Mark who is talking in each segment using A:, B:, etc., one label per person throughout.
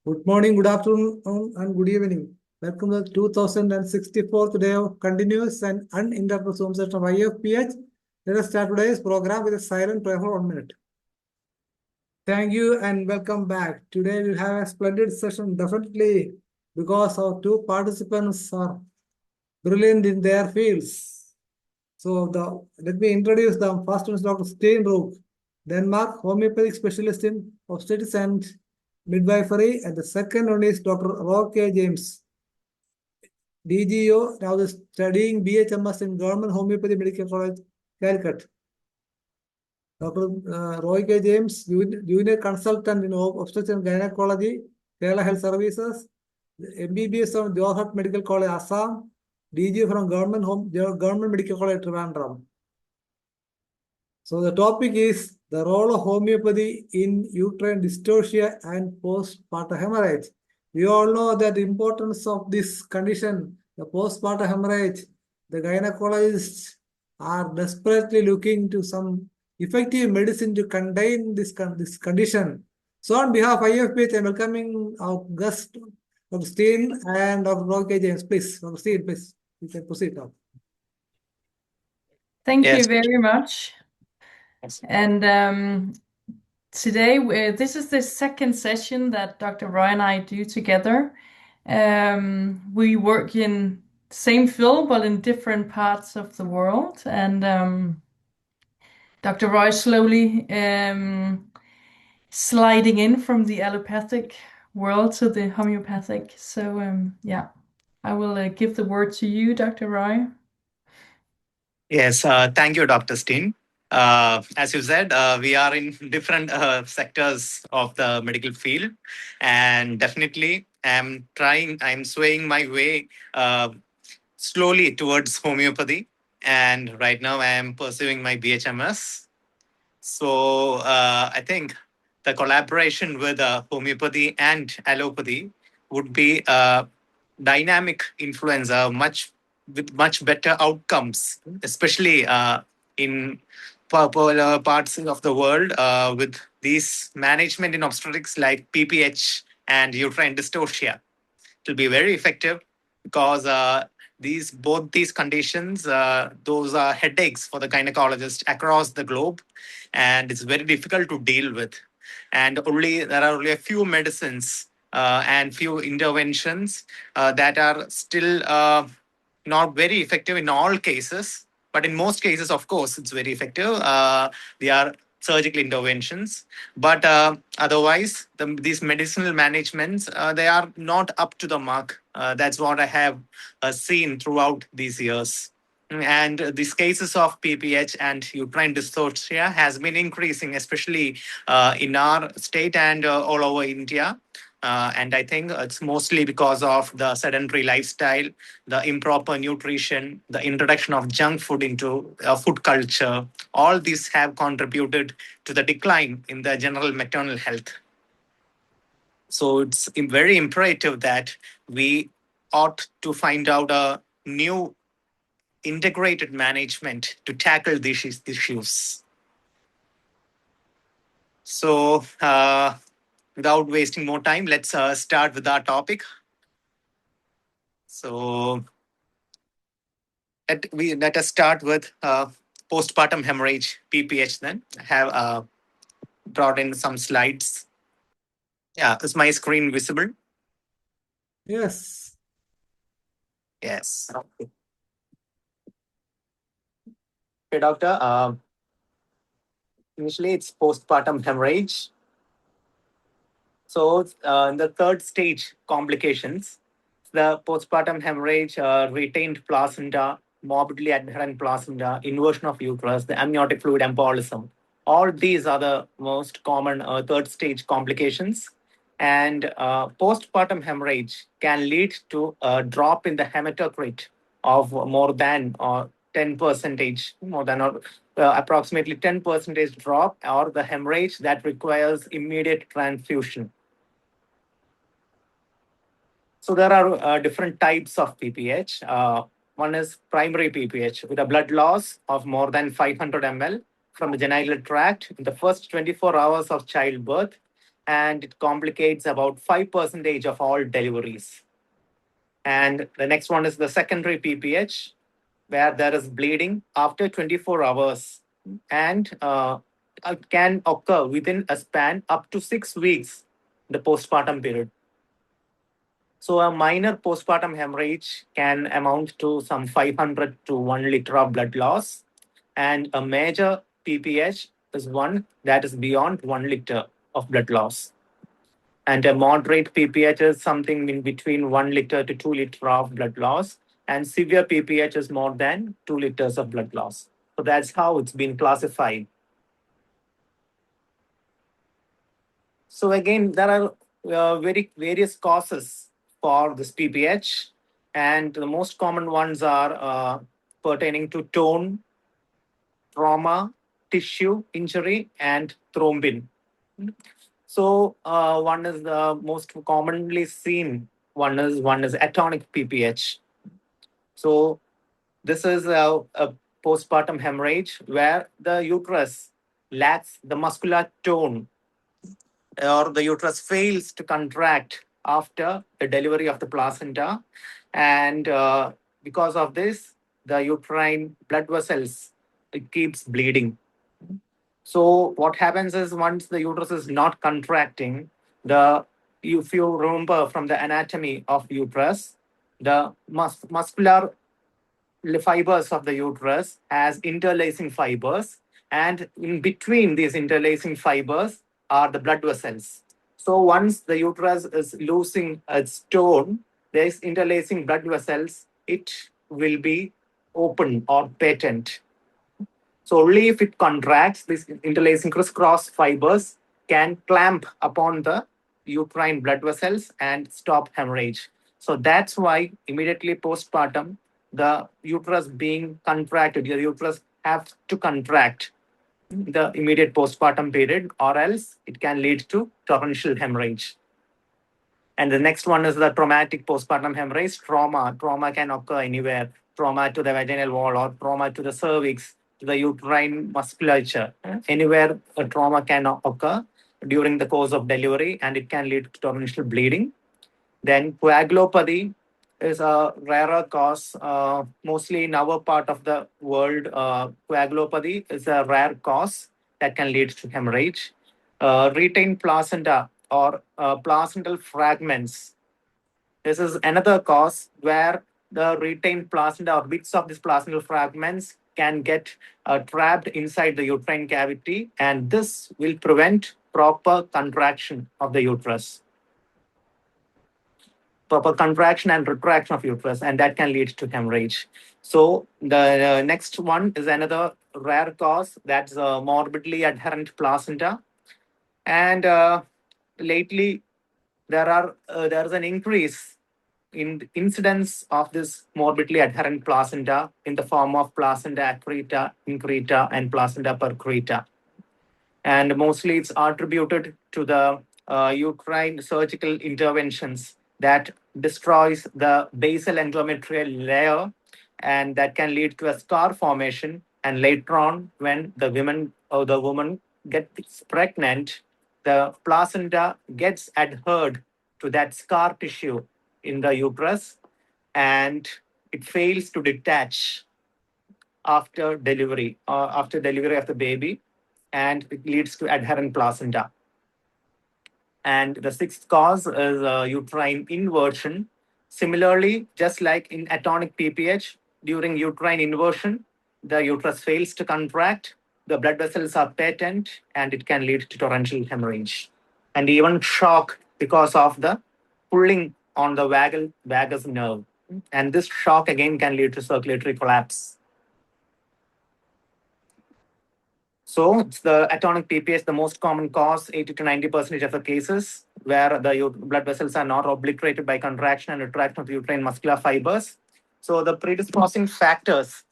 A: Good morning, good afternoon, and good evening. Welcome to the 2064th day of continuous and uninterrupted Zoom session of Ifph. Let us start today's program with a silent prayer for 1 minute. Thank you and welcome back. Today we have a splendid session, definitely, because our two participants are brilliant in their fields. So let me introduce them. First one is Dr. STINE, Denmark, homeopathic specialist in obstetrics and midwifery, and the second one is Dr. RUGE James, DGO, now is studying BHMS in Government Homeopathy Medical College, Calicut. Dr. RUGE James, Junior Consultant in Obstetrics and Gynecology, Kerala Health Services, MBBS from Johar Medical College, Assam, DGO from Government Medical College, Trivandrum. So the topic is the role of homeopathy in uterine dystocia and postpartum hemorrhage. We all know that the importance of this condition, the postpartum hemorrhage. The gynecologists are desperately looking to some effective medicine to contain this condition. So on behalf of IFPH, I'm welcoming our guest, Dr. STINE and Dr. RUGE James. Please, Dr. STINE, please, you can proceed now.
B: Thank you very much. And today, this is the second session that Dr. Roy and I do together. We work in the same field, but in different parts of the world. And Dr. Roy slowly sliding in from the allopathic world to the homeopathic. So yeah, I will give the word to you, Dr. Roy.
C: Yes, thank you, Dr. STINE. As you said, we are in different sectors of the medical field, and definitely I'm swaying my way slowly towards homeopathy, and right now I am pursuing my BHMS. So I think the collaboration with homeopathy and allopathy would be a dynamic influence, with much better outcomes, especially in popular parts of the world with these management in obstetrics like PPH and uterine dystocia. It will be very effective because both these conditions, those are headaches for the gynecologist across the globe, and it's very difficult to deal with. And there are only a few medicines and few interventions that are still not very effective in all cases. But in most cases, of course, it's very effective. They are surgical interventions. But otherwise, these medicinal managements, they are not up to the mark. That's what I have seen throughout these years. And these cases of PPH and uterine dystocia has been increasing, especially in our state and all over India. And I think it's mostly because of the sedentary lifestyle, the improper nutrition, the introduction of junk food into food culture. All these have contributed to the decline in the general maternal health. So it's very imperative that we ought to find out a new integrated management to tackle these issues. So without wasting more time, let's start with our topic. So let us start with postpartum hemorrhage, PPH then. I have brought in some slides. Yeah, is my screen visible?
A: Yes.
C: Yes. Okay, doctor. Initially, it's postpartum hemorrhage. So in the third stage, complications, the postpartum hemorrhage, retained placenta, morbidly adherent placenta, inversion of uterus, the amniotic fluid embolism. All these are the most common third stage complications. And postpartum hemorrhage can lead to a drop in the hematocrit of more than 10%, more than approximately 10% drop, or the hemorrhage that requires immediate transfusion. So there are different types of PPH. One is primary PPH with a blood loss of more than 500 ml from the genital tract in the first 24 hours of childbirth. and it complicates about 5% of all deliveries. And the next one is the secondary PPH, where there is bleeding after 24 hours, and it can occur within a span up to 6 weeks, the postpartum period. So a minor postpartum hemorrhage can amount to some 500 to 1 liter of blood loss, and a major PPH is one that is beyond 1 liter of blood loss. And a moderate PPH is something in between 1 liter to 2 liter of blood loss, and severe PPH is more than 2 liters of blood loss. So that's how it's been classified. So again, there are various causes for this PPH, and the most common ones are pertaining to tone, trauma, tissue injury, and thrombin. So one is the most commonly seen one is atonic PPH. So this is a postpartum hemorrhage where the uterus lacks the muscular tone, or the uterus fails to contract after the delivery of the placenta, and because of this, the uterine blood vessels, it keeps bleeding. So what happens is, once the uterus is not contracting, if you remember from the anatomy of uterus, the muscular fibers of the uterus has interlacing fibers, and in between these interlacing fibers are the blood vessels. So once the uterus is losing its tone, these interlacing blood vessels, it will be open or patent. So only if it contracts, these interlacing crisscross fibers can clamp upon the uterine blood vessels and stop hemorrhage. So that's why immediately postpartum, the uterus being contracted, the uterus has to contract the immediate postpartum period, or else it can lead to torrential hemorrhage. And the next one is the traumatic postpartum hemorrhage. Trauma can occur anywhere. Trauma to the vaginal wall, or trauma to the cervix, to the uterine musculature. Anywhere a trauma can occur during the course of delivery, and it can lead to torrential bleeding. Then coagulopathy is a rarer cause. Mostly in our part of the world, coagulopathy is a rare cause that can lead to hemorrhage. Retained placenta, or placental fragments. This is another cause where the retained placenta, or bits of these placental fragments, can get trapped inside the uterine cavity, and this will prevent proper contraction of the uterus. Proper contraction and retraction of uterus, and that can lead to hemorrhage. So the next one is another rare cause, that's morbidly adherent placenta. And lately, there is an increase in the incidence of this morbidly adherent placenta in the form of placenta accreta, increta, and placenta percreta. And mostly it's attributed to the uterine surgical interventions that destroys the basal endometrial layer, and that can lead to a scar formation. And later on, when the woman gets pregnant, the placenta gets adhered to that scar tissue in the uterus, and it fails to detach after delivery of the baby, and it leads to adherent placenta. And the sixth cause is uterine inversion. Similarly, just like in atonic PPH, during uterine inversion, the uterus fails to contract, the blood vessels are patent, and it can lead to torrential hemorrhage. And even shock because of the pulling on the vagus nerve. And this shock again can lead to circulatory collapse. So it's the atonic PPH, the most common cause, 80 to 90% of the cases, where the blood vessels are not obliterated by contraction and retraction of the uterine muscular fibers. So the predisposing factors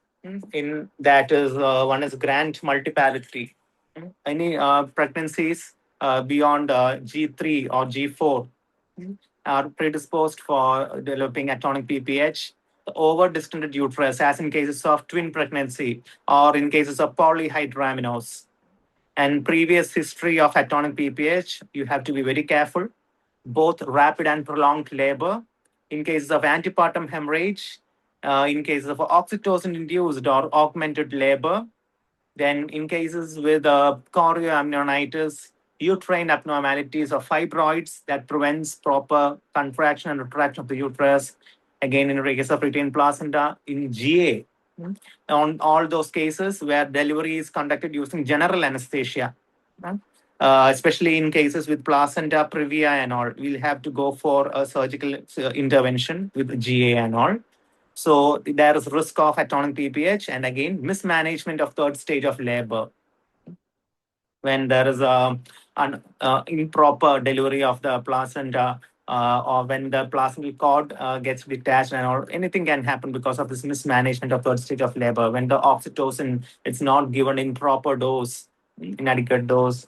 C: in that is, one is grand multipality. Any pregnancies beyond G3 or G4 are predisposed for developing atonic PPH. Over-distended uterus, as in cases of twin pregnancy or in cases of polyhydramnios. and previous history of atonic BPH, you have to be very careful. Both rapid and prolonged labor. In cases of antepartum hemorrhage, in cases of oxytocin-induced or augmented labor, then in cases with chorioamnionitis, uterine abnormalities or fibroids that prevents proper contraction and retraction of the uterus. Again, in the case of retained placenta, in GA, on all those cases where delivery is conducted using general anesthesia, especially in cases with placenta previa and all, we'll have to go for a surgical intervention with GA and all. So there is risk of atonic BPH and again mismanagement of third stage of labor when there is an improper delivery of the placenta or when the placental cord gets detached and or anything can happen because of this mismanagement of third stage of labor. When the oxytocin it's not given in proper dose, inadequate dose.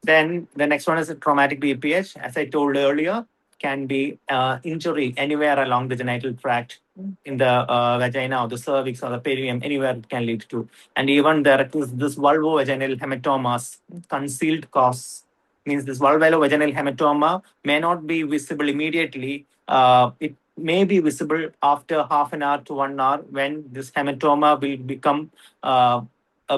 C: Then the next one is a traumatic BPH. As I told earlier, can be injury anywhere along the genital tract, in the vagina or the cervix or the perineum, anywhere it can lead to. And even there is this vulvovaginal hematomas, concealed cause. Means this vulvovaginal hematoma may not be visible immediately. It may be visible after half an hour to 1 hour when this hematoma will become a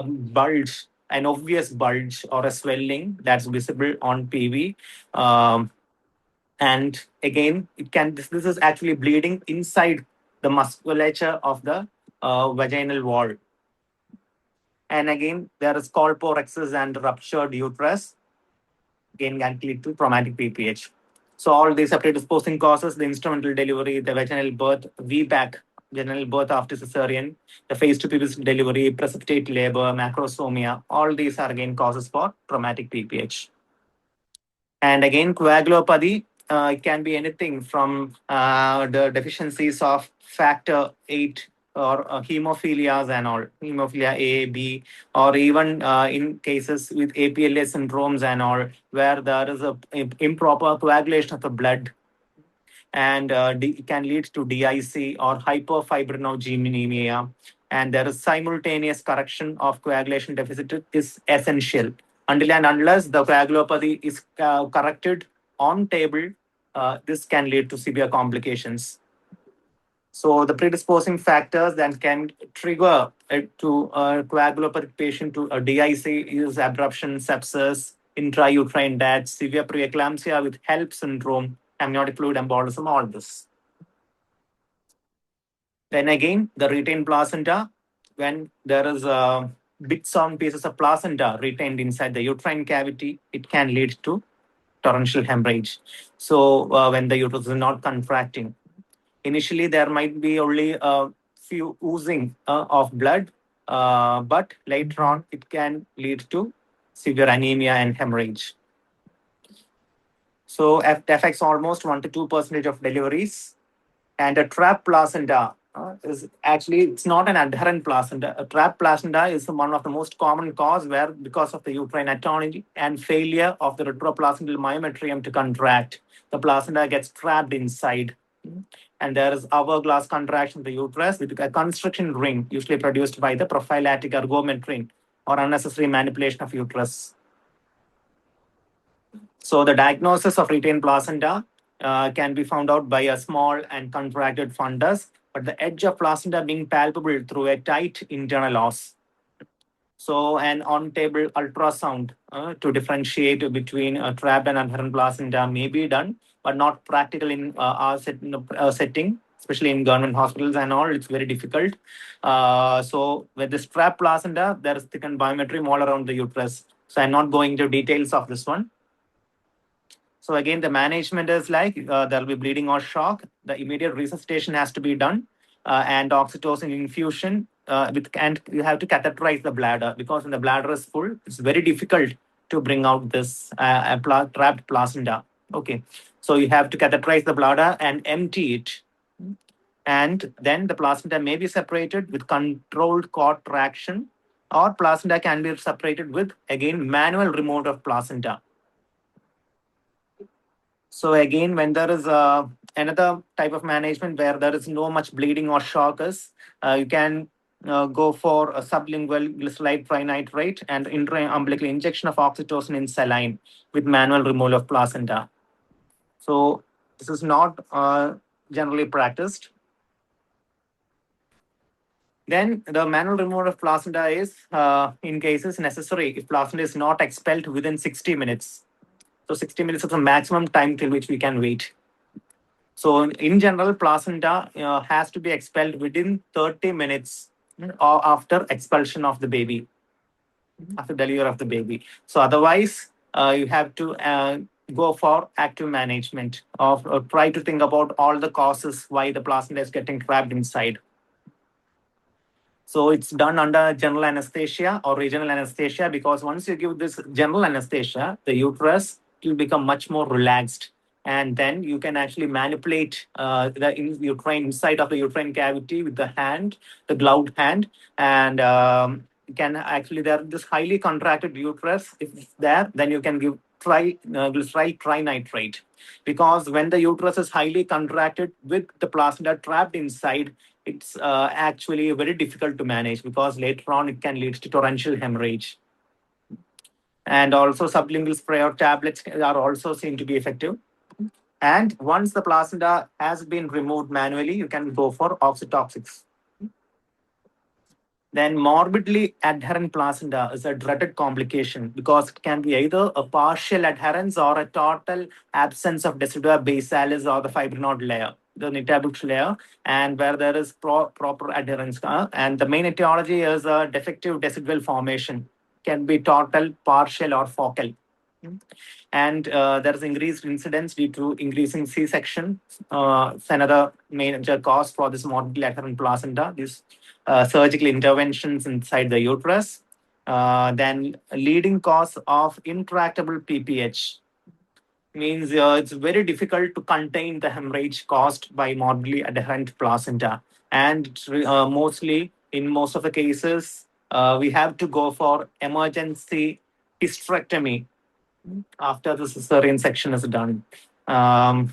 C: bulge, an obvious bulge or a swelling that's visible on PV. And again, it can this is actually bleeding inside the musculature of the vaginal wall. And again, there is colporexis and ruptured uterus. Again, can lead to traumatic BPH. So all these are predisposing causes: the instrumental delivery, the vaginal birth, VBAC, vaginal birth after cesarean, the phase 2 pelvis delivery, precipitate labor, macrosomia. All these are again causes for traumatic BPH. And again, coagulopathy, it can be anything from the deficiencies of factor 8 or hemophilias and all, hemophilia A, B, or even in cases with APLA syndromes and all, where there is a improper coagulation of the blood and it can lead to DIC or hyperfibrinogenemia. And there is simultaneous correction of coagulation deficit is essential. Until and unless the coagulopathy is corrected on table, this can lead to severe complications. So the predisposing factors that can trigger to a coagulopathic patient to a DIC is abruption, sepsis, intrauterine death, severe preeclampsia with HELP syndrome, amniotic fluid embolism, all this. Then again, the retained placenta, when there is bits on pieces of placenta retained inside the uterine cavity, it can lead to torrential hemorrhage. So when the uterus is not contracting, initially there might be only a few oozing of blood, but later on it can lead to severe anemia and hemorrhage. So it affects almost 1 to 2% of deliveries. And a trapped placenta is actually, it's not an adherent placenta. A trapped placenta is one of the most common cause where because of the uterine atony and failure of the retroplacental myometrium to contract, the placenta gets trapped inside. And there is hourglass contraction of the uterus with a constriction ring, usually produced by the prophylactic ergometrin or unnecessary manipulation of uterus. So the diagnosis of retained placenta can be found out by a small and contracted fundus, but the edge of placenta being palpable through a tight internal os. So an on-table ultrasound to differentiate between a trapped and adherent placenta may be done, but not practical in our setting, especially in government hospitals and all. It's very difficult. So with this trapped placenta, there is thickened biometrium all around the uterus. So I'm not going into details of this one. So again, the management is like there will be bleeding or shock. The immediate resuscitation has to be done, and oxytocin infusion. And you have to catheterize the bladder because when the bladder is full, it's very difficult to bring out this trapped placenta. Okay, so you have to catheterize the bladder and empty it, and then the placenta may be separated with controlled cord traction, or placenta can be separated with again manual removal of placenta. So again, when there is another type of management where there is no much bleeding or shock, you can go for a sublingual glyceride trinitrate and intra-umbilical injection of oxytocin in saline with manual removal of placenta. So this is not generally practiced. Then the manual removal of placenta is in cases necessary if placenta is not expelled within 60 minutes. So 60 minutes is the maximum time till which we can wait. So in general, placenta has to be expelled within 30 minutes after expulsion of the baby, after delivery of the baby. So otherwise, you have to go for active management of try to think about all the causes why the placenta is getting trapped inside. So it's done under general anesthesia or regional anesthesia, because once you give this general anesthesia, the uterus will become much more relaxed. And then you can actually manipulate the uterine inside of the uterine cavity with the hand, the gloved hand, and can actually there this highly contracted uterus. If it's there, then you can give glyceride trinitrate, because when the uterus is highly contracted with the placenta trapped inside, it's actually very difficult to manage, because later on it can lead to torrential hemorrhage. And also sublingual spray or tablets are also seen to be effective. And once the placenta has been removed manually, you can go for oxytoxics. Then morbidly adherent placenta is a dreaded complication, because it can be either a partial adherence or a total absence of decidua basalis or the fibrinode layer, the nitabux layer, and where there is proper adherence. And the main etiology is a defective decidual formation, can be total, partial, or focal. And there is increased incidence due to increasing C-section. It's another major cause for this morbidly adherent placenta. These surgical interventions inside the uterus. Then leading cause of intractable PPH means it's very difficult to contain the hemorrhage caused by morbidly adherent placenta. And mostly, in most of the cases, we have to go for emergency hysterectomy after the cesarean section is done. And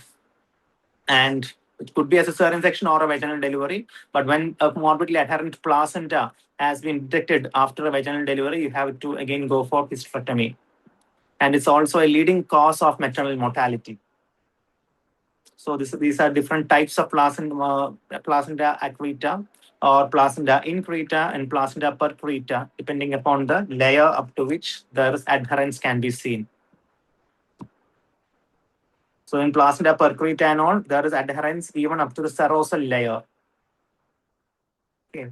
C: it could be a cesarean section or a vaginal delivery. But when a morbidly adherent placenta has been detected after a vaginal delivery, you have to again go for hysterectomy. And it's also a leading cause of maternal mortality. So these are different types of placenta accreta or placenta increta and placenta percreta, depending upon the layer up to which there is adherence can be seen. So in placenta percreta and all, there is adherence even up to the serosal layer. Okay.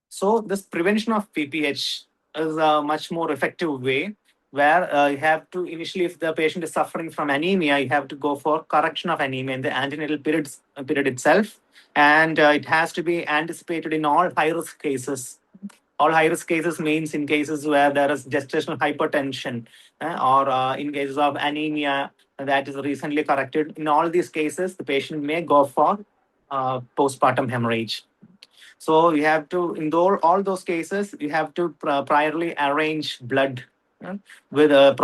C: So this prevention of PPH is a much more effective way, where you have to initially, if the patient is suffering from anemia, you have to go for correction of anemia in the antenatal period itself. And it has to be anticipated in all high-risk cases. All high-risk cases means in cases where there is gestational hypertension or in cases of anemia that is recently corrected. In all these cases, the patient may go for postpartum hemorrhage. So you have to, in all those cases, you have to priorly arrange blood with a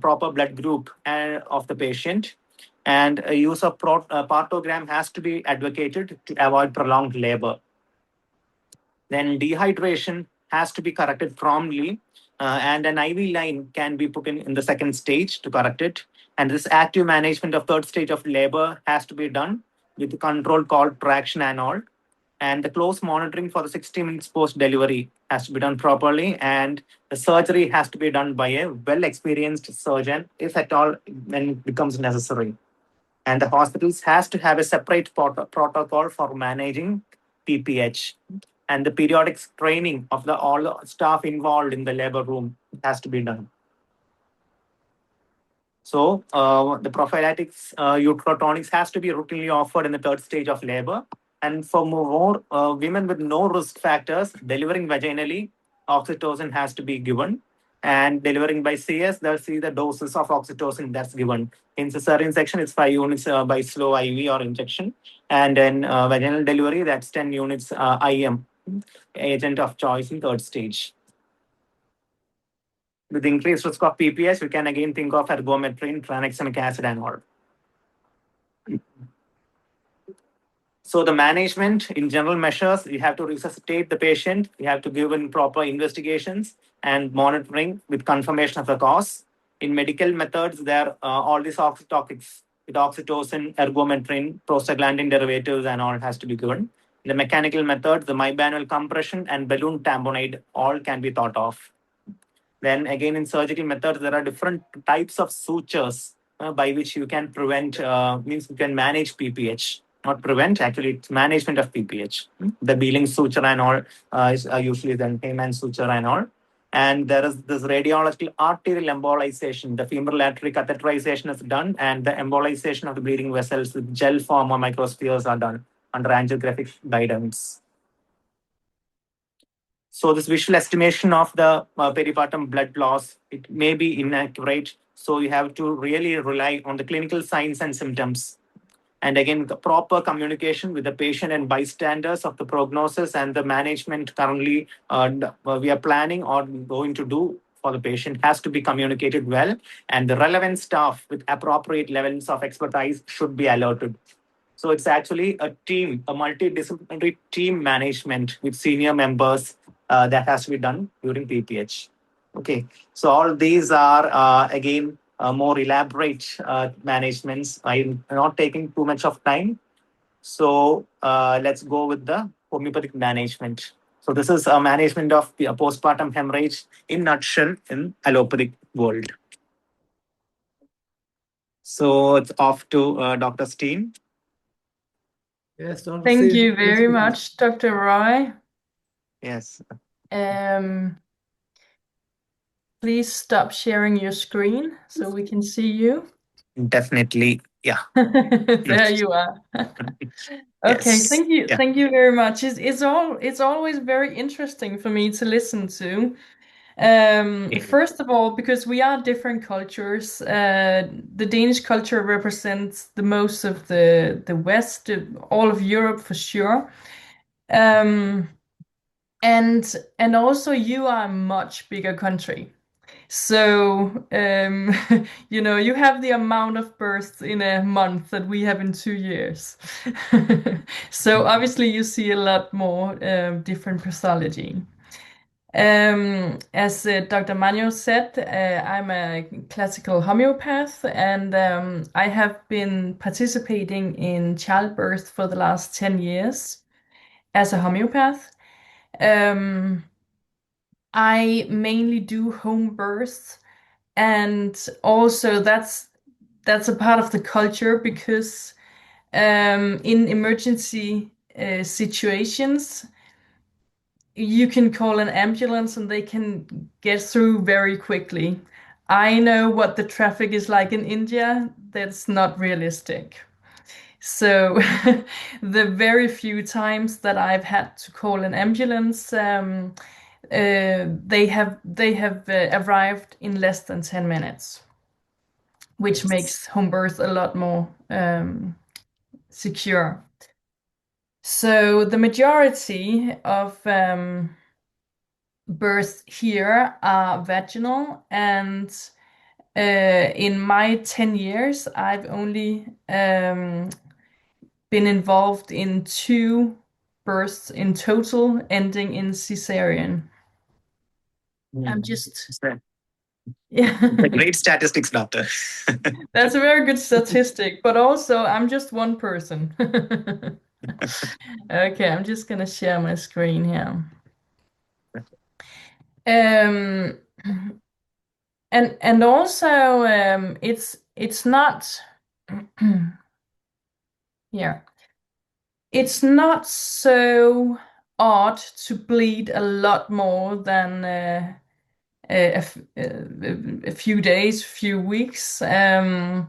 C: proper blood group of the patient. And a use of partogram has to be advocated to avoid prolonged labor. Then dehydration has to be corrected promptly, and an IV line can be put in the second stage to correct it. And this active management of third stage of labor has to be done with the control called traction and all. And the close monitoring for the 60 minutes post-delivery has to be done properly, and the surgery has to be done by a well-experienced surgeon, if at all, when it becomes necessary. And the hospitals has to have a separate protocol for managing PPH. And the periodic training of all the staff involved in the labor room has to be done. So the prophylactics uterotonics has to be routinely offered in the third stage of labor. And for more women with no risk factors delivering vaginally, oxytocin has to be given. And delivering by CS, they'll see the doses of oxytocin that's given. In cesarean section, it's 5 units by slow IV or injection. And in vaginal delivery, that's 10 units IM, agent of choice in third stage. With increased risk of PPS, we can again think of ergometrin, tranexamic acid, and all. So the management in general measures, you have to resuscitate the patient, you have to give in proper investigations and monitoring with confirmation of the cause. In medical methods, there are all these oxytotics, with oxytocin, ergometrin, prostaglandin derivatives, and all has to be given. In the mechanical methods, the bimanual compression and balloon tamponade all can be thought of. Then again, in surgical methods, there are different types of sutures by which you can prevent, means you can manage PPH. Not prevent, actually, it's management of PPH. The Beeling suture and all is usually then Heyman suture and all. And there is this radiological arterial embolization. The femoral artery catheterization is done, and the embolization of the bleeding vessels with gel form or microspheres are done under angiographic guidance. So this visual estimation of the peripartum blood loss, it may be inaccurate. So you have to really rely on the clinical signs and symptoms. And again, the proper communication with the patient and bystanders of the prognosis and the management currently we are planning or going to do for the patient has to be communicated well. And the relevant staff with appropriate levels of expertise should be alerted. So it's actually a team, a multidisciplinary team management with senior members that has to be done during PPH. Okay, so all these are again more elaborate managements. I'm not taking too much of time. So let's go with the homeopathic management. So this is a management of the postpartum hemorrhage in nutshell in allopathic world. So it's off to Dr. Steen.
A: Yes, Dr.
B: Thank
A: Steen,
B: you
A: please
B: very
A: begin.
B: much, Dr. Roy.
C: Yes.
B: Please stop sharing your screen so we can see you.
C: Definitely. Yeah.
B: There you are. Okay,
C: Yes.
B: thank you.
C: Yeah.
B: Thank you very much. It's always very interesting for me to listen to. First of all, because we are different cultures, the Danish culture represents the most of the West, all of Europe for sure. And also you are a much bigger country. So, you have the amount of births in a month that we have in 2 years. So obviously you see a lot more different pathology. As Dr. Manuel said, I'm a classical homeopath, and I have been participating in childbirth for the last 10 years as a homeopath. I mainly do home births, and also that's a part of the culture because in emergency situations, you can call an ambulance and they can get through very quickly. I know what the traffic is like in India. That's not realistic. So the very few times that I've had to call an ambulance, they have arrived in less than 10 minutes, which makes home birth a lot more secure. So the majority of births here are vaginal, and in my 10 years, I've only been involved in 2 births in total, ending in cesarean. I'm just, yeah.
C: The great statistics, doctor.
B: That's a very good statistic, but also I'm just one person. Okay, I'm just gonna share my screen here. And also it's not here. It's not so odd to bleed a lot more than a few days, few weeks. I've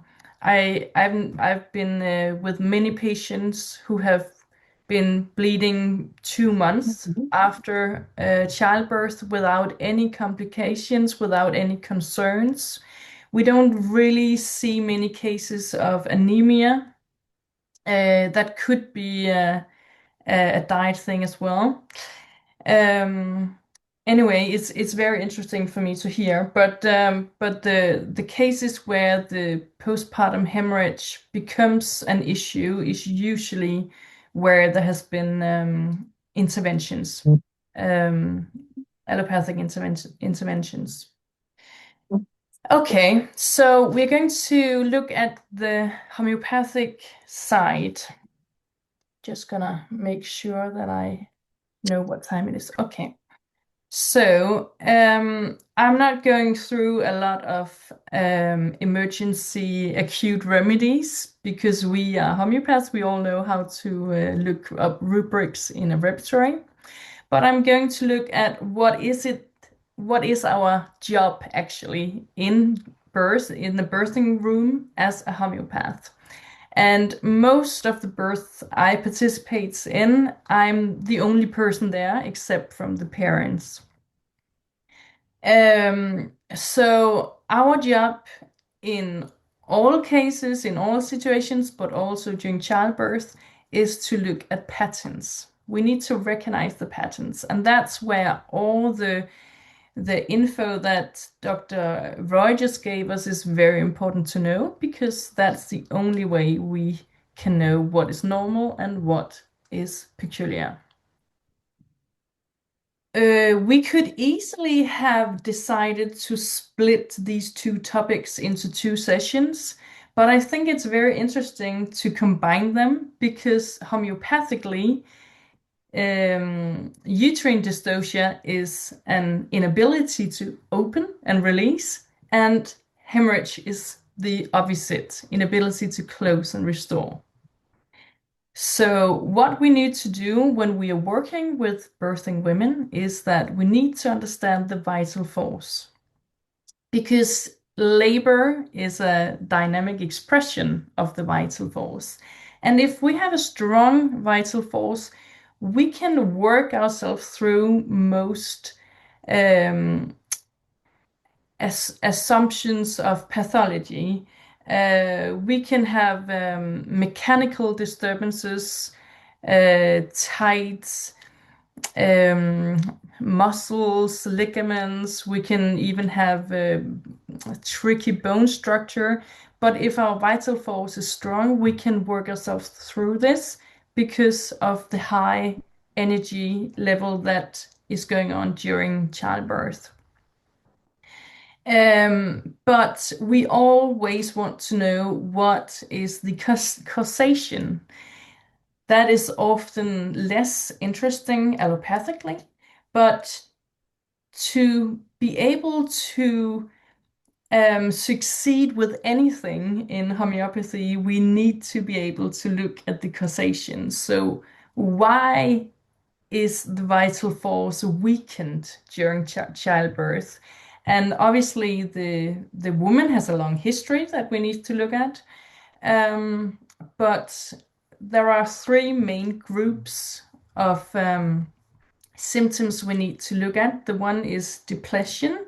B: been with many patients who have been bleeding 2 months after childbirth without any complications, without any concerns. We don't really see many cases of anemia. That could be a diet thing as well. Anyway, it's very interesting for me to hear. But the cases where the postpartum hemorrhage becomes an issue is usually where there has been interventions, allopathic interventions. Okay, so we're going to look at the homeopathic side. Just gonna make sure that I know what time it is. Okay. So I'm not going through a lot of emergency acute remedies because we are homeopaths. We all know how to look up rubrics in a repertory. But I'm going to look at what is our job actually in the birthing room as a homeopath. And most of the births I participate in, I'm the only person there except from the parents. So our job in all cases, in all situations, but also during childbirth, is to look at patterns. We need to recognize the patterns, and that's where all the info that Dr. Roy just gave us is very important to know, because that's the only way we can know what is normal and what is peculiar. We could easily have decided to split these two topics into two sessions, but I think it's very interesting to combine them because homeopathically, uterine dystocia is an inability to open and release, and hemorrhage is the opposite, inability to close and restore. So what we need to do when we are working with birthing women is that we need to understand the vital force, because labor is a dynamic expression of the vital force. And if we have a strong vital force, we can work ourselves through most assumptions of pathology. We can have mechanical disturbances, tight muscles, ligaments. We can even have a tricky bone structure. But if our vital force is strong, we can work ourselves through this because of the high energy level that is going on during childbirth. But we always want to know what is the causation. That is often less interesting allopathically, but to be able to succeed with anything in homeopathy, we need to be able to look at the causation. So why is the vital force weakened during childbirth? And obviously the woman has a long history that we need to look at. But there are three main groups of symptoms we need to look at. The one is depletion.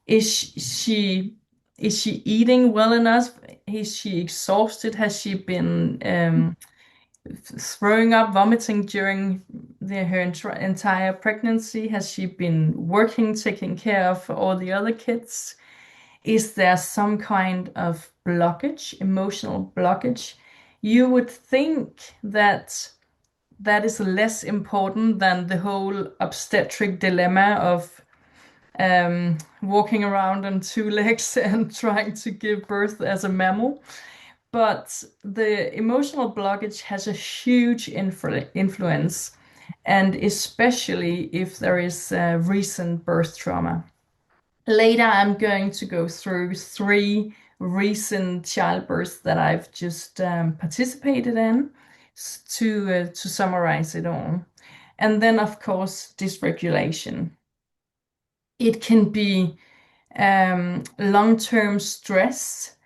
B: Is she eating well enough? Is she exhausted? Has she been throwing up, vomiting during her entire pregnancy? Has she been working, taking care of all the other kids? Is there some kind of blockage, emotional blockage? You would think that that is less important than the whole obstetric dilemma of walking around on two legs and trying to give birth as a mammal. But the emotional blockage has a huge influence, and especially if there is recent birth trauma. Later, I'm going to go through three recent childbirths that I've just participated in to summarize it all. And then, of course, dysregulation. It can be long-term stress,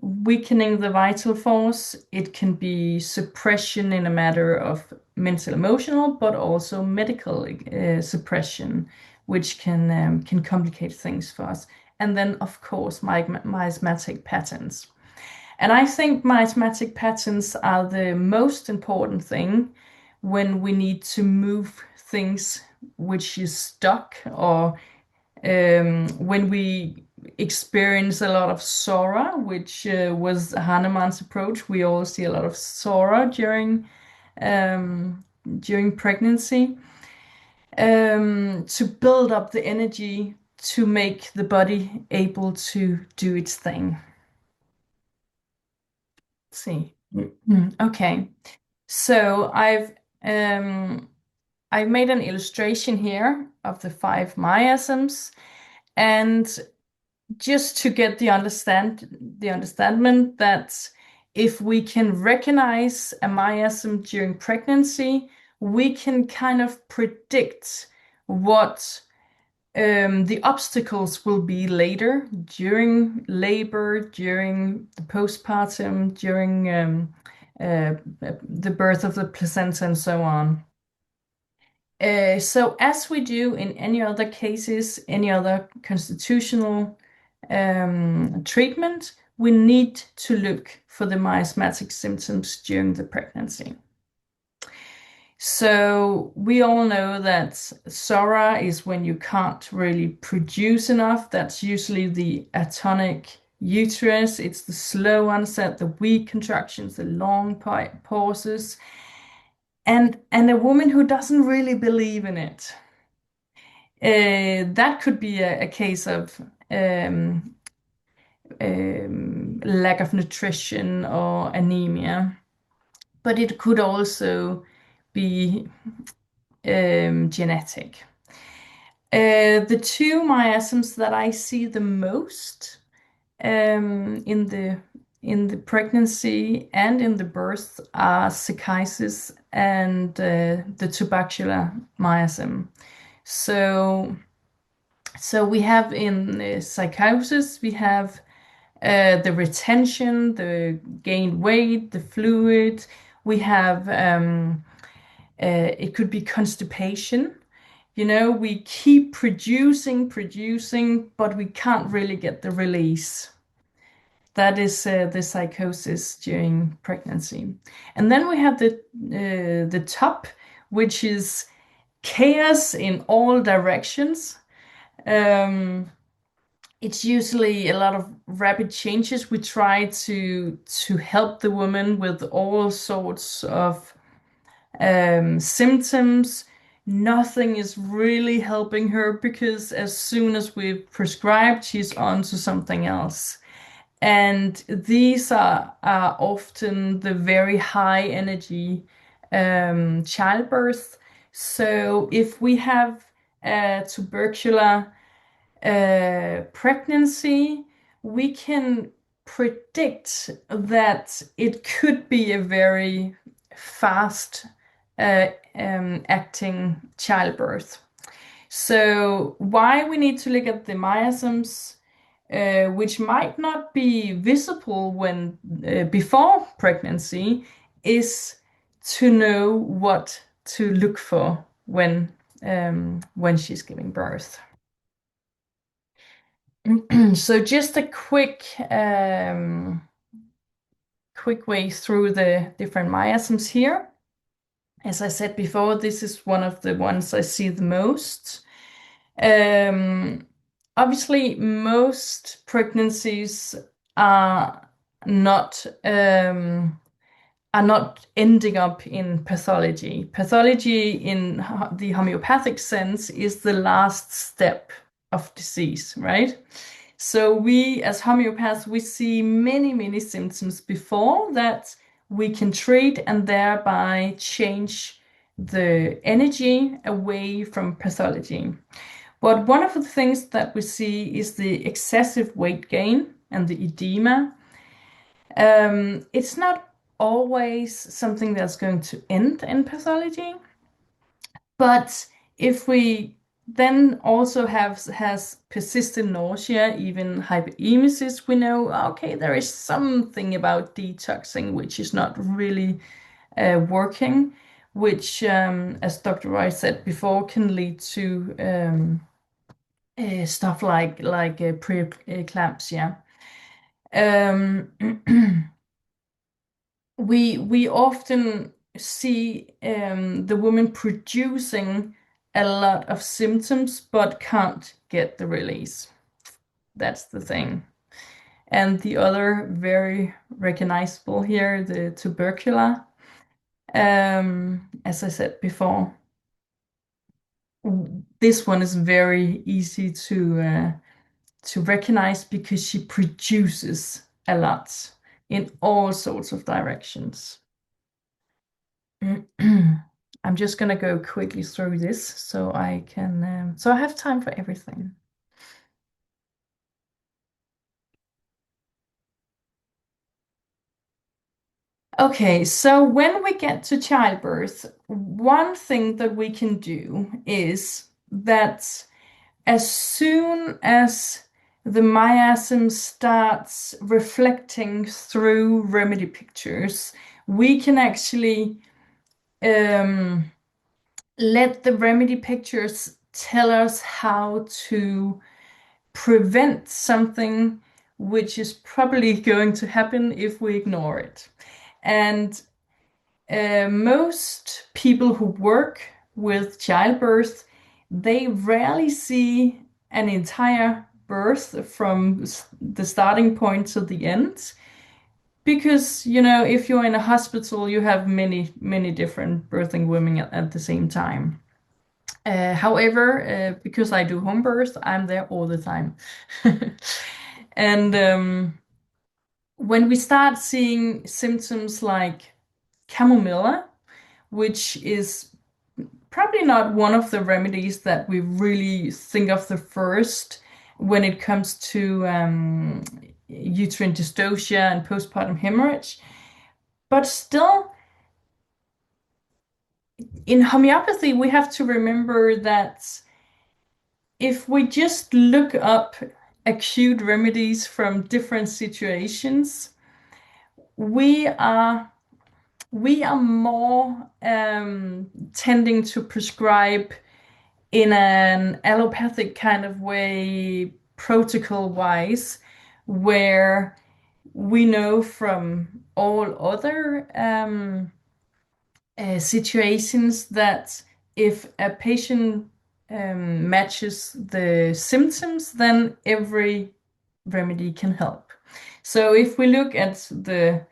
B: weakening the vital force. It can be suppression in a matter of mental, emotional, but also medical suppression, which can complicate things for us. And then, of course, miasmatic patterns. And I think miasmatic patterns are the most important thing when we need to move things which is stuck, or when we experience a lot of SORA, which was Hahnemann's approach. We all see a lot of SORA during during pregnancy, to build up the energy to make the body able to do its thing. Let's see. Okay, so I've made an illustration here of the 5 miasms, and just to get the understanding that if we can recognize a miasm during pregnancy, we can kind of predict what the obstacles will be later during labor, during the postpartum, during the birth of the placenta, and so on. So as we do in any other cases, any other constitutional treatment, we need to look for the miasmatic symptoms during the pregnancy. So we all know that SORA is when you can't really produce enough. That's usually the atonic uterus. It's the slow onset, the weak contractions, the long pauses, and a woman who doesn't really believe in it. That could be a case of lack of nutrition or anemia, but it could also be genetic. The 2 miasms that I see the most in the pregnancy and in the birth are psychosis and the tubercular miasm. So we have in psychosis, we have the retention, the gained weight, the fluid. We have, it could be constipation. You know, we keep producing, but we can't really get the release. That is the psychosis during pregnancy. And then we have the top, which is chaos in all directions. It's usually a lot of rapid changes. We try to help the woman with all sorts of symptoms. Nothing is really helping her because as soon as we've prescribed, she's on to something else. And these are often the very high energy childbirth. So if we have tubercular pregnancy, we can predict that it could be a very fast acting childbirth. So why we need to look at the miasms, which might not be visible when before pregnancy, is to know what to look for when she's giving birth. So just a quick way through the different miasms here. As I said before, this is one of the ones I see the most. Obviously, most pregnancies are not ending up in pathology. Pathology in the homeopathic sense is the last step of disease, right? So we as homeopaths, we see many symptoms before that we can treat and thereby change the energy away from pathology. But one of the things that we see is the excessive weight gain and the edema. It's not always something that's going to end in pathology, but if we then also has persistent nausea, even hyperemesis, we know, okay, there is something about detoxing which is not really working, which, as Dr. Roy said before, can lead to stuff like preeclampsia. We often see the woman producing a lot of symptoms but can't get the release. That's the thing. And the other very recognizable here, the tubercular. As I said before, this one is very easy to recognize because she produces a lot in all sorts of directions. I'm just gonna go quickly through this so I can so I have time for everything. Okay, so when we get to childbirth, one thing that we can do is that as soon as the miasm starts reflecting through remedy pictures, we can actually let the remedy pictures tell us how to prevent something which is probably going to happen if we ignore it. And most people who work with childbirth, they rarely see an entire birth from the starting point to the end. Because, you know, if you're in a hospital, you have many different birthing women at the same time. However, because I do home birth, I'm there all the time. And when we start seeing symptoms like chamomilla, which is probably not one of the remedies that we really think of the first when it comes to uterine dystocia and postpartum hemorrhage, but still, in homeopathy, we have to remember that if we just look up acute remedies from different situations, we are more tending to prescribe in an allopathic kind of way, protocol wise, where we know from all other situations that if a patient matches the symptoms, then every remedy can help. So if we look at the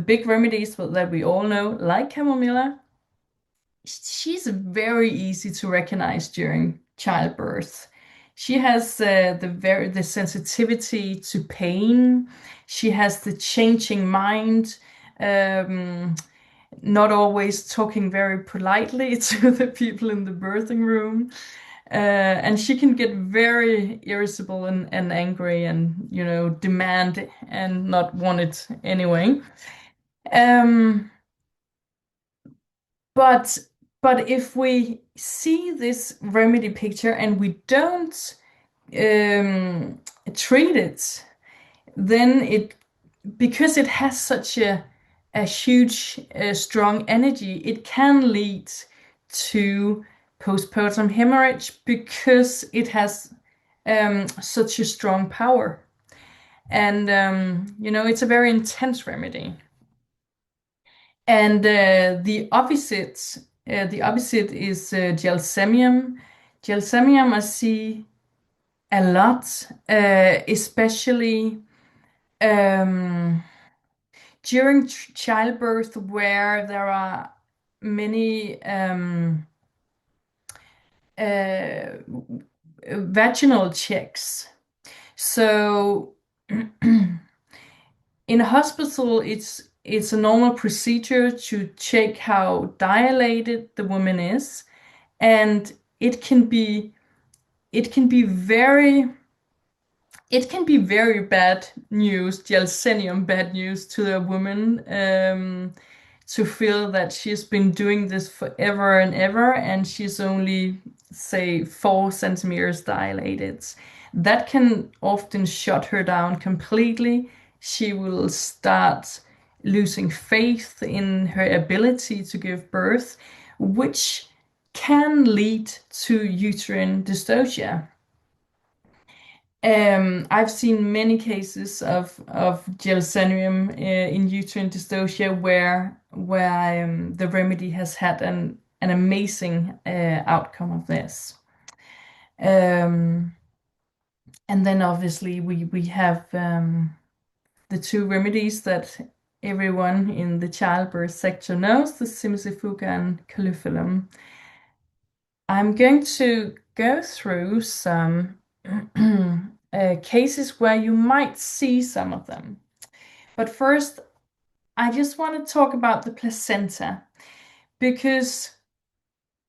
B: big remedies that we all know, like chamomilla, she's very easy to recognize during childbirth. She has the sensitivity to pain. She has the changing mind. Not always talking very politely to the people in the birthing room. And she can get very irritable and angry and, you know, demand and not want it anyway. But if we see this remedy picture and we don't treat it, then because it has such a huge, strong energy, it can lead to postpartum hemorrhage because it has such a strong power. And, you know, it's a very intense remedy. And the opposite is gelsemium. Gelsemium I see a lot, especially during childbirth, where there are many vaginal checks. So in a hospital, it's a normal procedure to check how dilated the woman is, and it can be very bad news, gelsemium bad news to a woman, to feel that she's been doing this forever and ever, and she's only, say, 4 centimeters dilated. That can often shut her down completely. She will start losing faith in her ability to give birth, which can lead to uterine dystocia. I've seen many cases of gelsemium in uterine dystocia where the remedy has had an amazing outcome of this. And then obviously we have the two remedies that everyone in the childbirth sector knows, the semizifuga and calyphyllum. I'm going to go through some cases where you might see some of them. But first, I just want to talk about the placenta, because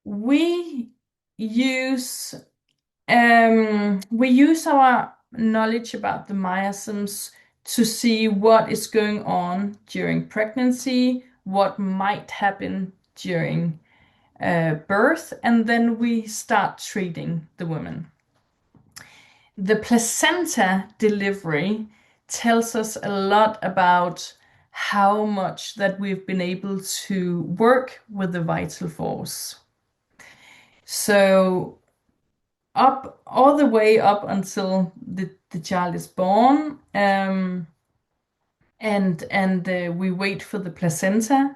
B: we use our knowledge about the miasms to see what is going on during pregnancy, what might happen during birth, and then we start treating the woman. The placenta delivery tells us a lot about how much that we've been able to work with the vital force. So all the way up until the child is born, and we wait for the placenta.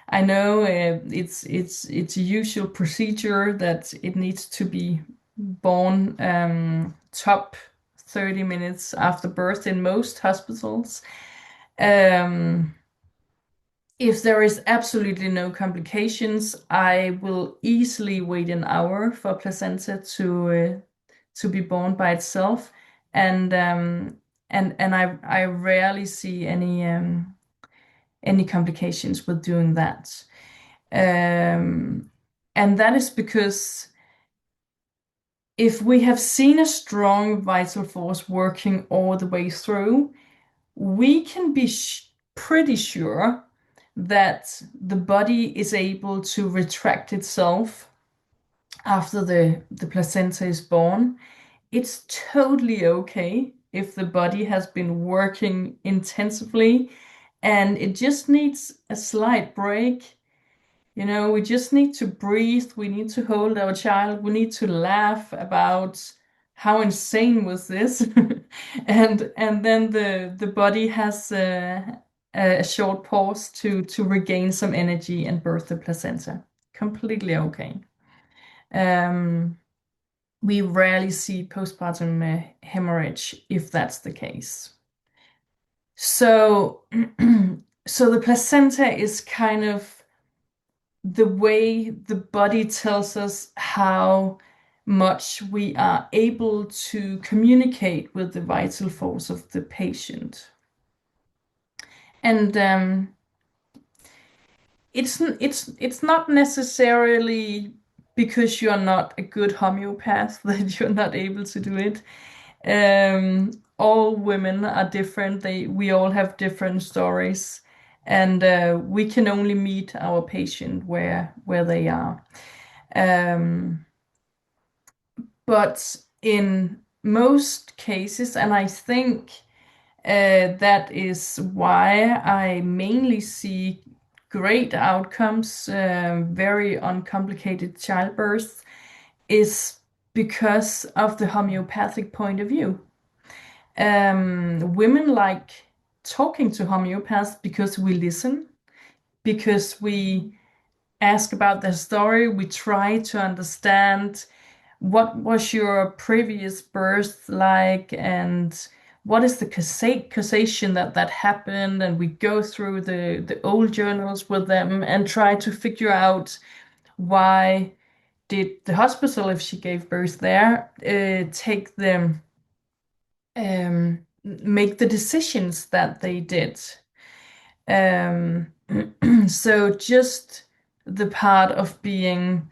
B: I know it's a usual procedure that it needs to be born top 30 minutes after birth in most hospitals. If there is absolutely no complications, I will easily wait an hour for placenta to be born by itself, and I rarely see any complications with doing that. And that is because if we have seen a strong vital force working all the way through, we can be pretty sure that the body is able to retract itself after the placenta is born. It's totally okay if the body has been working intensively and it just needs a slight break. You know, we just need to breathe, we need to hold our child, we need to laugh about how insane was this. and then the body has a short pause to regain some energy and birth the placenta. Completely okay. We rarely see postpartum hemorrhage if that's the case. So the placenta is kind of the way the body tells us how much we are able to communicate with the vital force of the patient. And it's not necessarily because you're not a good homeopath that you're not able to do it. All women are different. We all have different stories, and we can only meet our patient where they are. But in most cases, and I think that is why I mainly see great outcomes, very uncomplicated childbirth, is because of the homeopathic point of view. Women like talking to homeopaths because we listen, because we ask about their story, we try to understand what was your previous birth like and what is the causation that happened, and we go through the old journals with them and try to figure out why did the hospital, if she gave birth there, make the decisions that they did. So just the part of being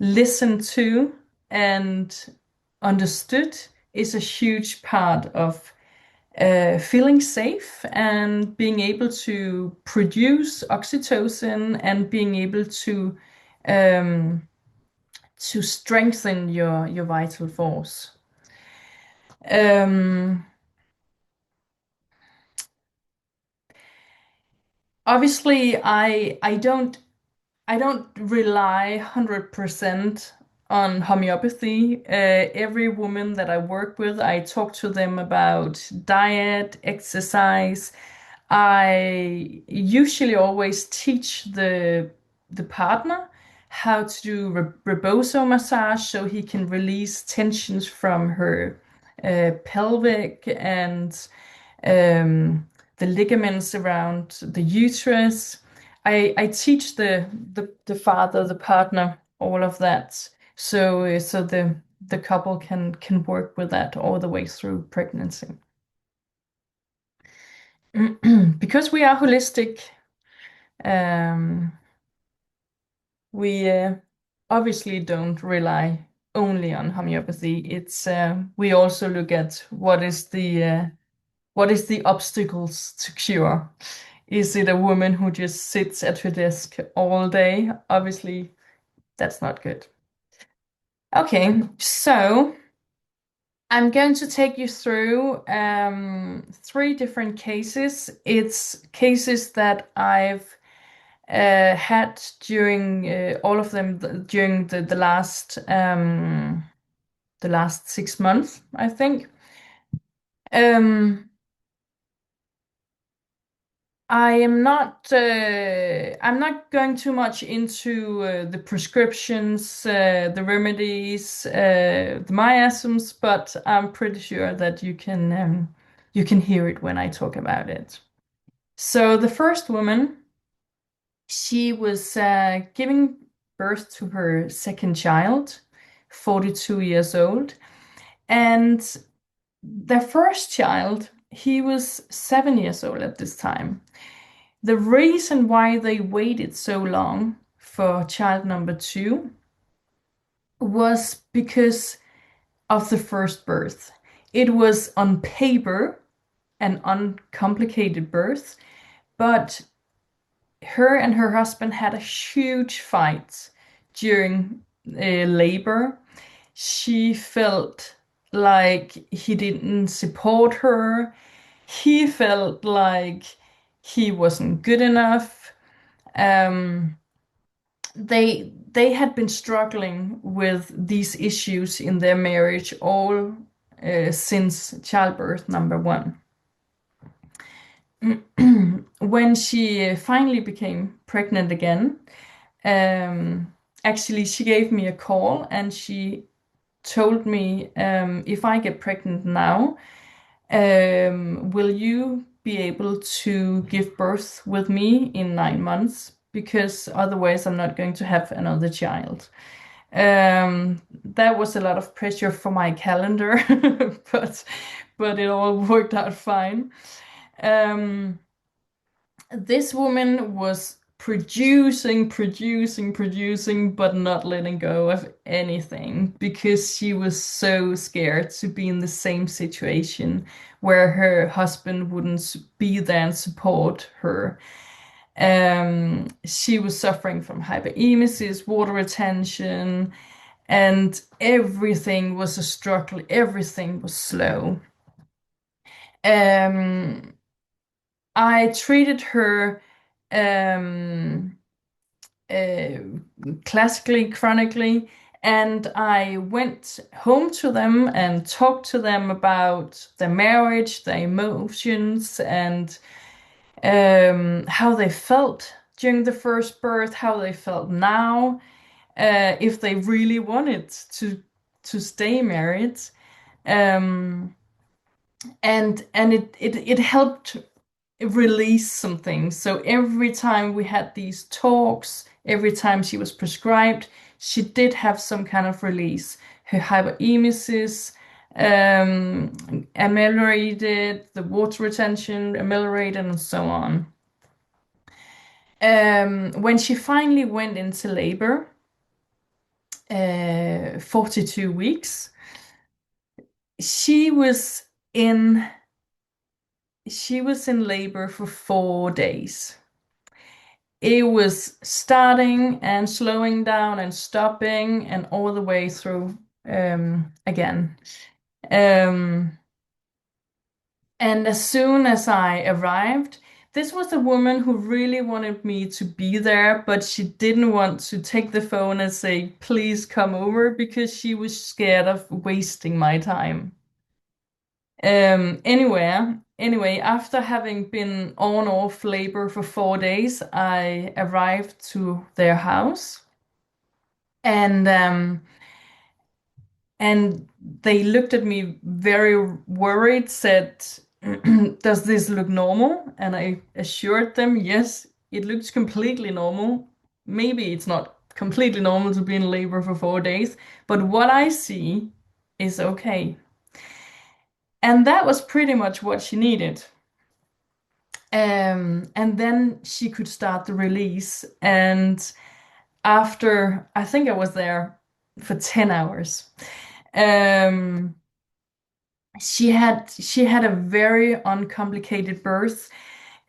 B: listened to and understood is a huge part of feeling safe and being able to produce oxytocin and being able to strengthen your vital force. Obviously, I don't rely 100% on homeopathy. Every woman that I work with, I talk to them about diet, exercise. I usually always teach the partner how to do rebozo massage so he can release tensions from her pelvic and the the ligaments around the uterus. I teach the father, the partner, all of that, so the couple can work with that all the way through pregnancy. Because we are holistic, we obviously don't rely only on homeopathy. It's we also look at what is the obstacles to cure. Is it a woman who just sits at her desk all day? Obviously, that's not good. Okay, so I'm going to take you through 3 different cases. It's cases that I've had during all of them during the last 6 months, I think. I'm not going too much into the prescriptions, the remedies, the miasms, but I'm pretty sure that you can hear it when I talk about it. So the first woman, she was giving birth to her second child, 42 years old, and their first child, he was 7 years old at this time. The reason why they waited so long for child number 2 was because of the first birth. It was on paper an uncomplicated birth, but her and her husband had a huge fight during labor. She felt like he didn't support her. He felt like he wasn't good enough. They had been struggling with these issues in their marriage all since childbirth number 1. When she finally became pregnant again, actually she gave me a call and she told me, if I get pregnant now, will you be able to give birth with me in 9 months? Because otherwise I'm not going to have another child. That was a lot of pressure for my calendar, but it all worked out fine. This woman was producing, but not letting go of anything because she was so scared to be in the same situation where her husband wouldn't be there and support her. She was suffering from hyperemesis, water retention, and everything was a struggle. Everything was slow. I treated her classically, chronically, and I went home to them and talked to them about their marriage, their emotions, and how they felt during the first birth, how they felt now, if they really wanted to stay married, and it helped release some things. So every time we had these talks, every time she was prescribed, she did have some kind of release. Her hyperemesis ameliorated, the water retention ameliorated, and so on. When she finally went into labor, 42 weeks, she was in labor for 4 days. It was starting and slowing down and stopping and all the way through again. And as soon as I arrived, this was a woman who really wanted me to be there, but she didn't want to take the phone and say, please come over, because she was scared of wasting my time. Anyway, after having been on off labor for 4 days, I arrived to their house, and they looked at me very worried, said, does this look normal? And I assured them, yes, it looks completely normal. Maybe it's not completely normal to be in labor for 4 days, but what I see is okay. And that was pretty much what she needed. And then she could start the release. And after, I think I was there for 10 hours. She had a very uncomplicated birth.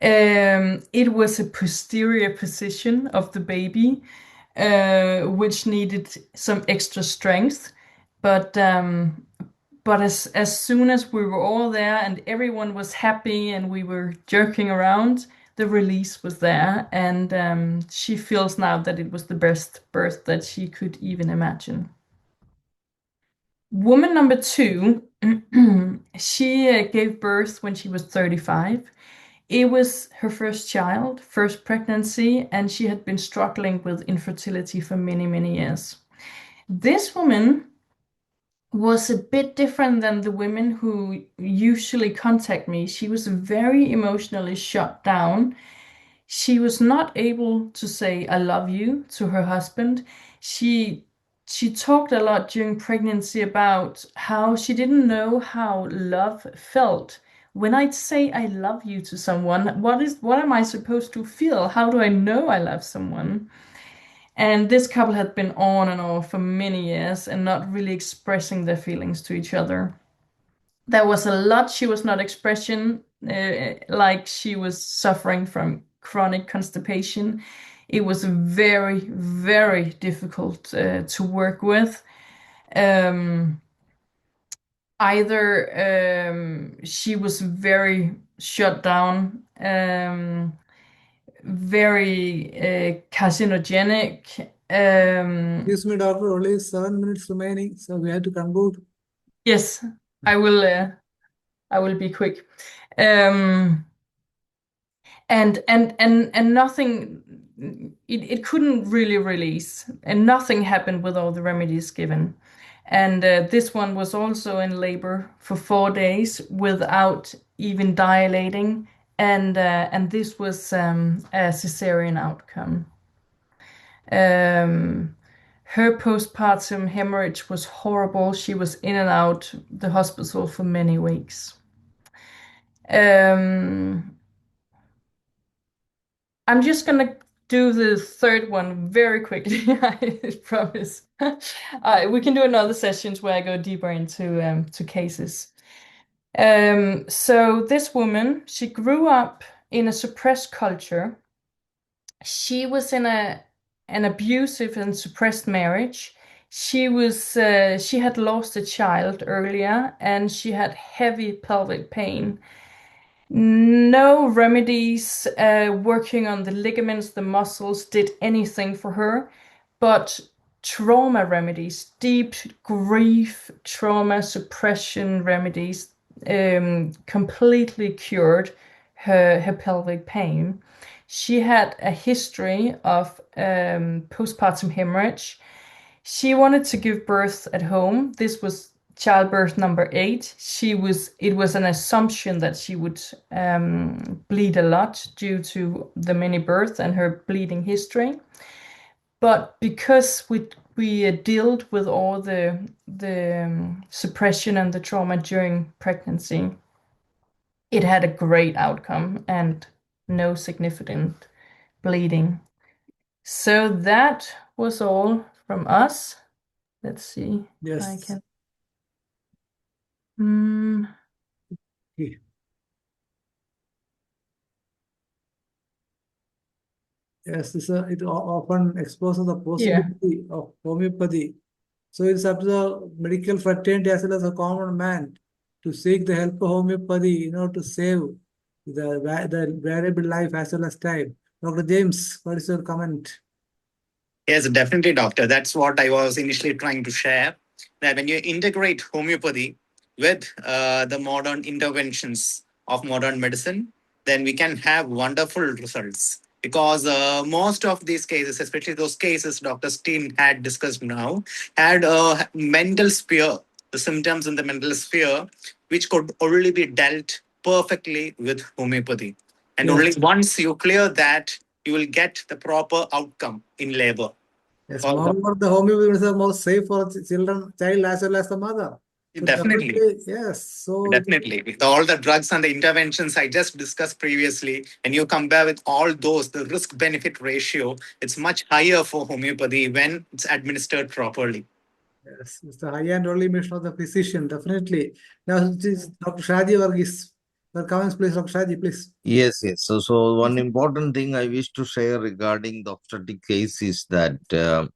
B: It was a posterior position of the baby, which needed some extra strength. But as soon as we were all there and everyone was happy and we were jerking around, the release was there, and she feels now that it was the best birth that she could even imagine. Woman number 2, she gave birth when she was 35. It was her first child, first pregnancy, and she had been struggling with infertility for many, many years. This woman was a bit different than the women who usually contact me. She was very emotionally shut down. She was not able to say I love you to her husband. She talked a lot during pregnancy about how she didn't know how love felt. When I say I love you to someone, what am I supposed to feel? How do I know I love someone? And this couple had been on and off for many years and not really expressing their feelings to each other. There was a lot she was not expressing, like she was suffering from chronic constipation. It was very, very difficult to work with. Either she was very shut down, very carcinogenic.
A: Excuse me, doctor, only 7 minutes remaining, so we have to conclude.
B: Yes, I will be quick. And nothing, it couldn't really release, and nothing happened with all the remedies given. And this one was also in labor for 4 days without even dilating, and this was a cesarean outcome. Her postpartum hemorrhage was horrible. She was in and out the hospital for many weeks. I'm just gonna do the third one very quickly, I promise. We can do another sessions where I go deeper into to cases. So this woman, she grew up in a suppressed culture. She was in an abusive and suppressed marriage. She had lost a child earlier, and she had heavy pelvic pain. No remedies working on the ligaments, the muscles did anything for her, but trauma remedies, deep grief, trauma suppression remedies, completely cured her pelvic pain. She had a history of postpartum hemorrhage. She wanted to give birth at home. This was childbirth number 8. It was an assumption that she would bleed a lot due to the many births and her bleeding history. But because we dealt with all the suppression and the trauma during pregnancy, it had a great outcome and no significant bleeding. So that was all from us. Let's see.
A: Yes.
B: I can.
A: Okay. Yes, it often exposes the possibility of homeopathy. So it's up to the medical fraternity as well as a common man to seek the help of homeopathy, to save the variable life as well as time. Dr. James, what is your comment?
C: Yes, definitely, doctor. That's what I was initially trying to share. That when you integrate homeopathy with the modern interventions of modern medicine, then we can have wonderful results. Because most of these cases, especially those cases Dr. STINE had discussed now, had a mental sphere, the symptoms in the mental sphere, which could only be dealt perfectly with homeopathy. And
A: Yes.
C: only once you clear that, you will get the proper outcome in labor.
A: Yes,
C: Or the-
A: moreover, the homeopathy is more safe for child as well as the mother. So
C: Definitely.
A: yes. So
C: Definitely. With all the drugs and the interventions I just discussed previously, and you compare with all those, the risk benefit ratio, it's much higher for homeopathy when it's administered properly.
A: yes, it's the high and only mission of the physician, definitely. Now, this Dr. Shaji Varghese. Your comments, please, Dr. Shaji, please.
D: Yes, yes. So one important thing I wish to share regarding the obstetric case is that the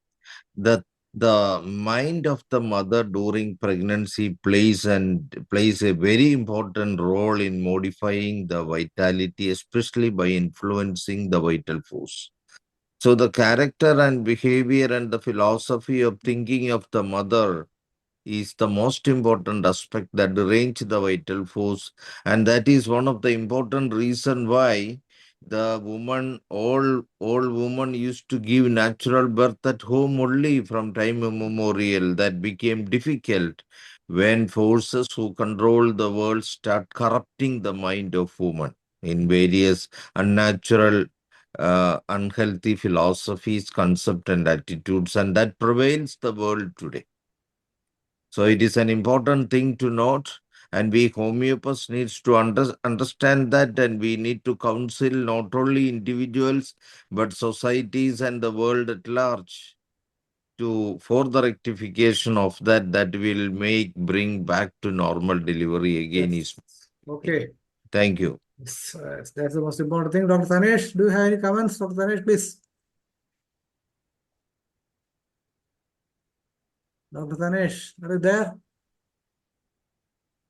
D: the mind of the mother during pregnancy plays a very important role in modifying the vitality, especially by influencing the vital force. So the character and behavior and the philosophy of thinking of the mother is the most important aspect that arrange the vital force, and that is one of the important reason why the old woman used to give natural birth at home only from time immemorial. That became difficult when forces who control the world start corrupting the mind of woman in various unnatural unhealthy philosophies, concepts and attitudes, and that prevails the world today. So it is an important thing to note, and we homeopaths needs to understand that, and we need to counsel not only individuals but societies and the world at large for the rectification of that will bring back to normal delivery again.
A: Yes. Okay.
D: Thank you.
A: Yes, that's the most important thing. Dr. Tanesh, do you have any comments? Dr. Tanesh, please. Dr. Tanesh, are you there?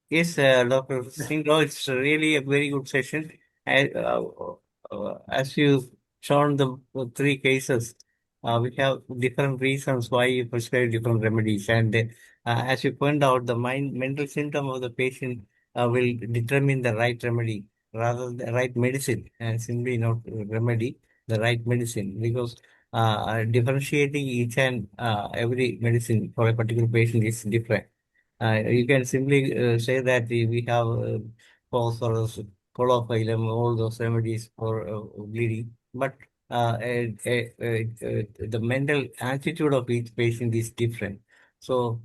E: Yes, Dr. Singh, it's really a very good session. As you've shown the three cases, we have different reasons why you prescribe different remedies. And as you point out, the mental symptom of the patient will determine the right remedy rather than the right medicine, simply not remedy, the right medicine. Because differentiating each and every medicine for a particular patient is different. You can simply say that we have phosphorus, collophylum, all those remedies for bleeding, but the mental attitude of each patient is different. So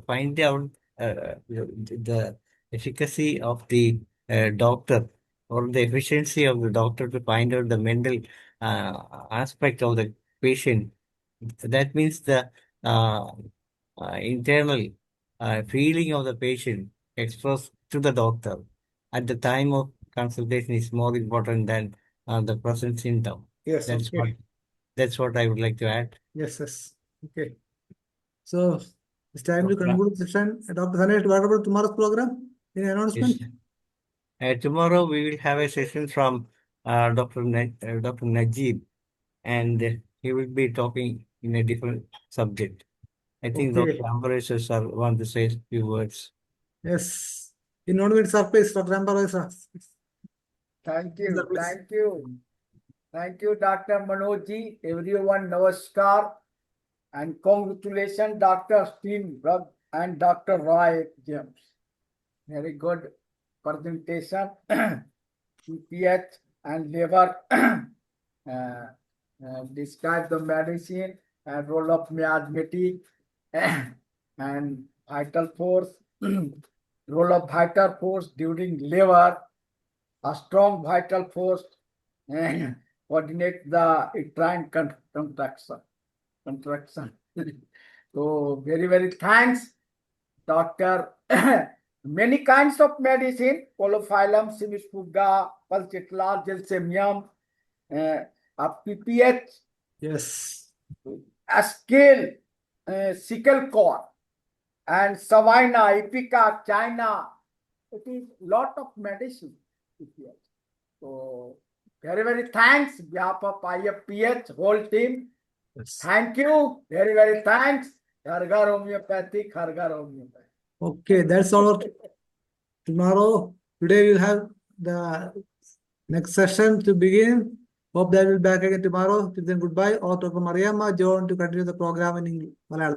E: find out the efficacy of the doctor or the efficiency of the doctor to find out the mental aspect of the patient. That means the internal feeling of the patient expressed to the doctor at the time of consultation is more important than the present symptom.
A: Yes, okay.
E: That's what I would like to add.
A: Yes, yes. Okay. So it's time to conclude the session. Dr. Tanesh, what about tomorrow's program? Any announcement?
E: Yes. Tomorrow we will have a session from Dr. Najib, and he will be talking in a different subject. I think
A: Okay.
E: Dr. Ambaresh sir want to say a few words.
A: Yes. In 1 minute surface, Dr. Ambaresh.
F: Thank you. Thank you. Thank you, Dr. Manojji. Everyone, namaskar. And congratulations, Dr. STINE and Dr. Roy James. Very good presentation. PPH and liver describe the medicine and role of miasmatic and vital force. Role of vital force during liver. A strong vital force coordinate the uterine contraction. So very thanks, doctor. Many kinds of medicine, colophyllum, simispuga, pulchitla, gelsemium, PPH,
A: Yes.
F: a scale, sickle cord, and savina, epica, China. It is lot of medicine. So very thanks, behalf of IFPH whole team.
A: Yes.
F: Thank you. Very thanks. Hargar Homeopathic, Hargar Homeopathic.
A: Okay, that's all. Tomorrow, today we'll have the next session to begin. Hope that we'll be back again tomorrow. Till then, goodbye. Or Dr. Mariamma, John to continue the program in Malayalam.